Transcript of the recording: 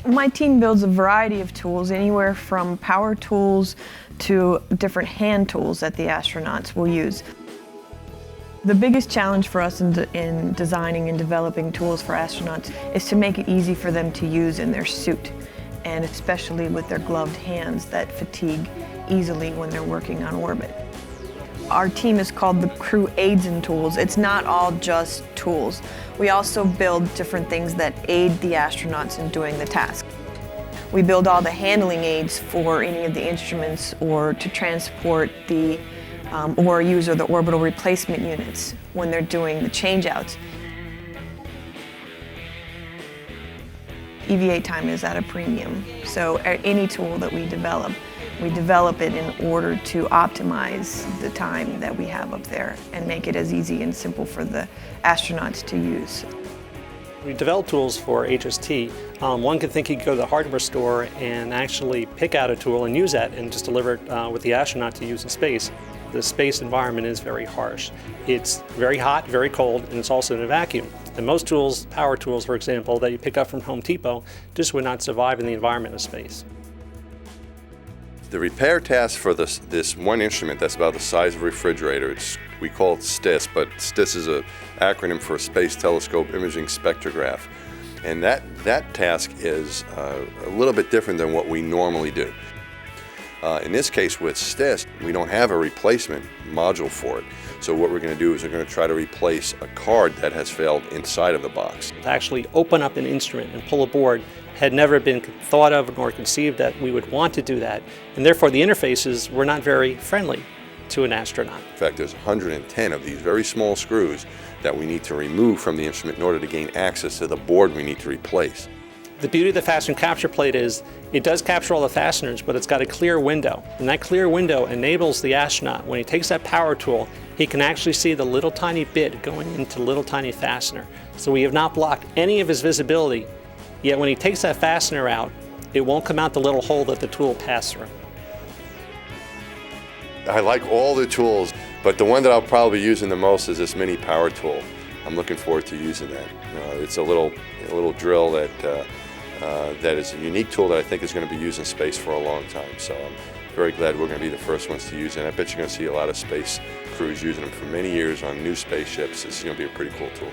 My team builds a variety of tools, anywhere from power tools to different hand tools that the astronauts will use. The biggest challenge for us in designing and developing tools for astronauts is to make it easy for them to use in their suit, and especially with their gloved hands that fatigue easily when they're working on orbit. Our team is called the Crew Aids and Tools. It's not all just tools. We also build different things that aid the astronauts in doing the task. We build all the handling aids for any of the instruments or to transport the or use the orbital replacement units when they're doing the changeouts. EVA time is at a premium, so any tool that we develop it in order to optimize the time that we have up there and make it as easy and simple for the astronauts to use. We develop tools for HST. One could think he could go to the hardware store and actually pick out a tool and use that and just deliver it with the astronaut to use in space. The space environment is very harsh. It's very hot, very cold, and it's also in a vacuum. And most tools, power tools for example, that you pick up from Home Depot, just would not survive in the environment of space. The repair task for this one instrument that's about the size of a refrigerator, we call it STIS, but STIS is an acronym for Space Telescope Imaging Spectrograph. And that task is a little bit different than what we normally do. In this case with STIS, we don't have a replacement module for it. So what we're going to do is we're going to try to replace a card that has failed inside of the box. To actually open up an instrument and pull a board had never been thought of nor conceived that we would want to do that, and therefore the interfaces were not very friendly to an astronaut. In fact, there's 110 of these very small screws that we need to remove from the instrument in order to gain access to the board we need to replace. The beauty of the fastener capture plate is it does capture all the fasteners, but it's got a clear window. And that clear window enables the astronaut, when he takes that power tool, he can actually see the little tiny bit going into the little tiny fastener. So we have not blocked any of his visibility, yet when he takes that fastener out, it won't come out the little hole that the tool passed through. I like all the tools, but the one that I'll probably be using the most is this mini power tool. I'm looking forward to using that. It's a little drill that is a unique tool that I think is going to be used in space for a long time. So I'm very glad we're going to be the first ones to use it. And I bet you're going to see a lot of space crews using them for many years on new spaceships. It's going to be a pretty cool tool.